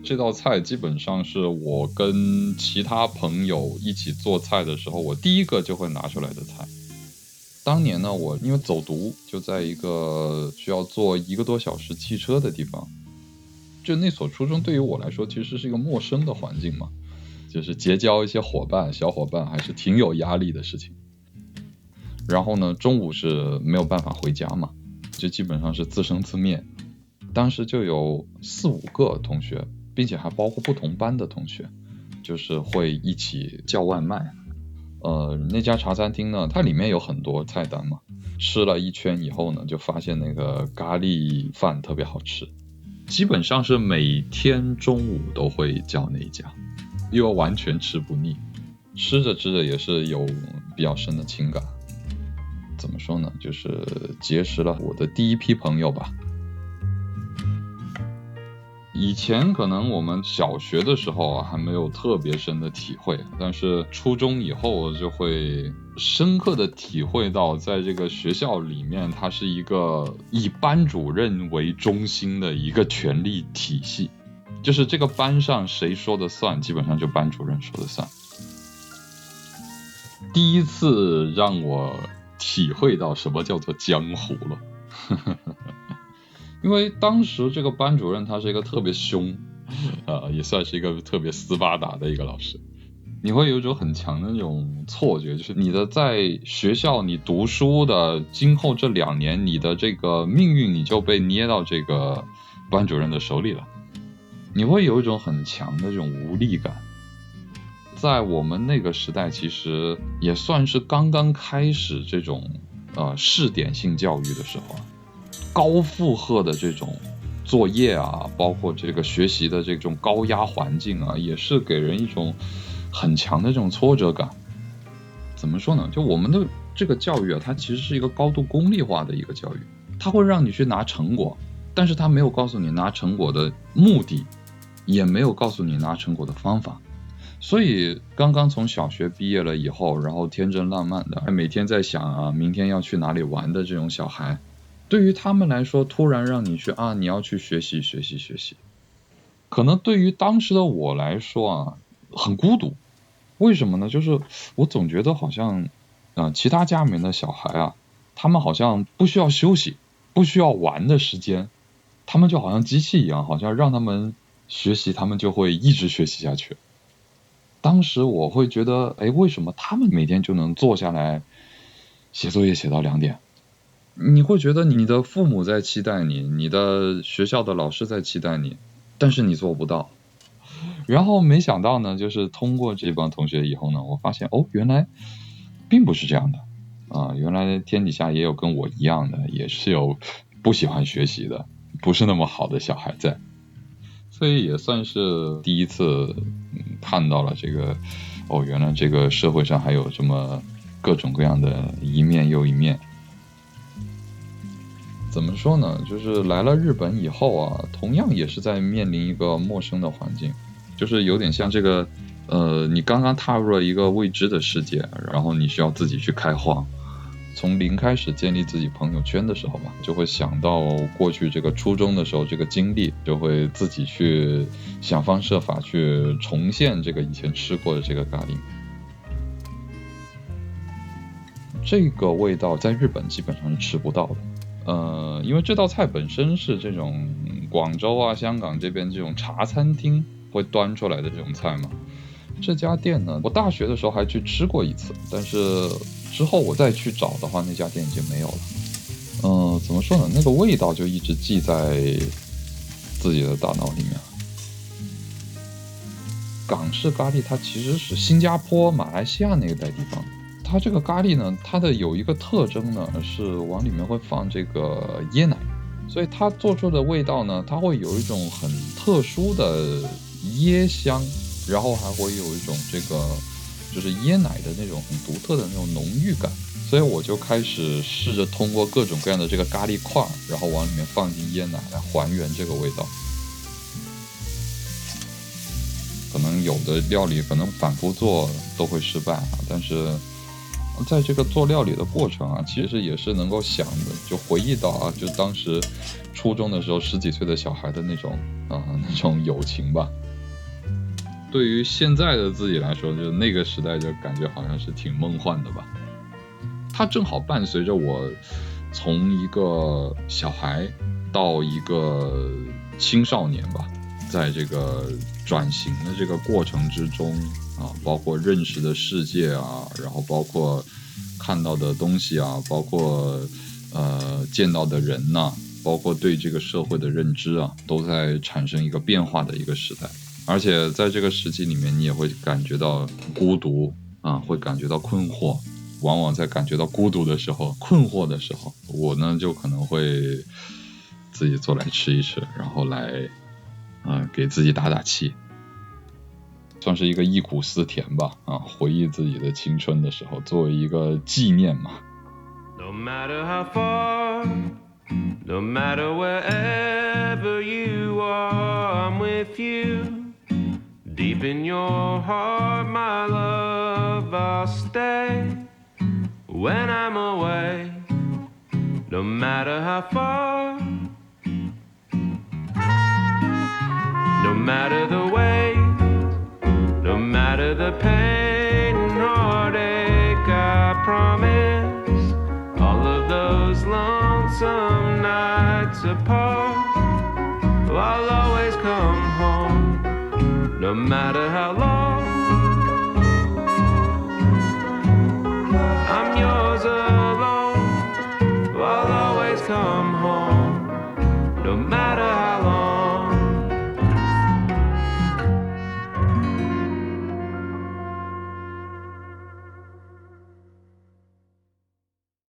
这道菜基本上是我跟其他朋友一起做菜的时候，我第一个就会拿出来的菜。当年呢，我因为走读，就在一个需要坐1个多小时汽车的地方，就那所初中对于我来说其实是一个陌生的环境嘛，就是结交一些小伙伴还是挺有压力的事情。然后呢，中午是没有办法回家嘛，就基本上是自生自灭。当时就有4、5个同学，并且还包括不同班的同学，就是会一起叫外卖。那家茶餐厅呢，它里面有很多菜单嘛，吃了一圈以后呢，就发现那个咖喱饭特别好吃，基本上是每天中午都会叫那一家，因为完全吃不腻，吃着吃着也是有比较深的情感。怎么说呢，就是结识了我的第一批朋友吧。以前可能我们小学的时候还没有特别深的体会，但是初中以后就会深刻的体会到，在这个学校里面，它是一个以班主任为中心的一个权力体系，就是这个班上谁说的算，基本上就班主任说的算。第一次让我体会到什么叫做江湖了。因为当时这个班主任他是一个特别凶，也算是一个特别斯巴达的一个老师。你会有一种很强的那种错觉，就是你的在学校你读书的今后这2年，你的这个命运你就被捏到这个班主任的手里了，你会有一种很强的这种无力感。在我们那个时代，其实也算是刚刚开始这种试点性教育的时候，高负荷的这种作业啊，包括这个学习的这种高压环境啊，也是给人一种很强的这种挫折感。怎么说呢，就我们的这个教育啊，它其实是一个高度功利化的一个教育，它会让你去拿成果，但是它没有告诉你拿成果的目的，也没有告诉你拿成果的方法。所以刚刚从小学毕业了以后，然后天真烂漫的还每天在想啊明天要去哪里玩的这种小孩，对于他们来说，突然让你去你要去学习，可能对于当时的我来说啊，很孤独。为什么呢？就是我总觉得好像其他家里面的小孩啊，他们好像不需要休息，不需要玩的时间，他们就好像机器一样，好像让他们学习，他们就会一直学习下去。当时我会觉得，为什么他们每天就能坐下来写作业写到2点？你会觉得你的父母在期待你，你的学校的老师在期待你，但是你做不到。然后没想到呢，就是通过这帮同学以后呢，我发现原来并不是这样的原来天底下也有跟我一样的，也是有不喜欢学习的，不是那么好的小孩在。所以也算是第一次看到了这个原来这个社会上还有这么各种各样的一面又一面。怎么说呢，就是来了日本以后啊，同样也是在面临一个陌生的环境，就是有点像这个你刚刚踏入了一个未知的世界，然后你需要自己去开荒，从零开始建立自己朋友圈的时候吧，就会想到过去这个初中的时候这个经历，就会自己去想方设法去重现这个以前吃过的这个咖喱。这个味道在日本基本上是吃不到的。因为这道菜本身是这种广州啊、香港这边这种茶餐厅会端出来的这种菜嘛。这家店呢，我大学的时候还去吃过一次，但是之后我再去找的话，那家店已经没有了。怎么说呢？那个味道就一直记在自己的大脑里面。港式咖喱它其实是新加坡、马来西亚那一带地方。它这个咖喱呢，它的有一个特征呢，是往里面会放这个椰奶，所以它做出的味道呢，它会有一种很特殊的椰香，然后还会有一种这个就是椰奶的那种很独特的那种浓郁感。所以我就开始试着通过各种各样的这个咖喱块，然后往里面放进椰奶来还原这个味道。可能有的料理可能反复做都会失败但是在这个做料理的过程啊，其实也是能够想的，就回忆到啊，就当时初中的时候10几岁的小孩的那种友情吧。对于现在的自己来说，就那个时代就感觉好像是挺梦幻的吧。它正好伴随着我从一个小孩到一个青少年吧，在这个转型的这个过程之中啊，包括认识的世界啊，然后包括看到的东西啊，包括见到的人呐，包括对这个社会的认知啊，都在产生一个变化的一个时代。而且在这个时期里面，你也会感觉到孤独啊，会感觉到困惑。往往在感觉到孤独的时候、困惑的时候，我呢就可能会自己做来吃一吃，然后来给自己打打气，算是一个忆苦思甜吧啊，回忆自己的青春的时候，作为一个纪念嘛。No matter how far, no matter wherever you are, I'm with you. Deep in your heart, my love, I'll stay. When I'm away, no matter how far, no matter the weight, no matter the pain and heartache, I promise all of those lonesome nights apart, I'll always come home, no matter how long.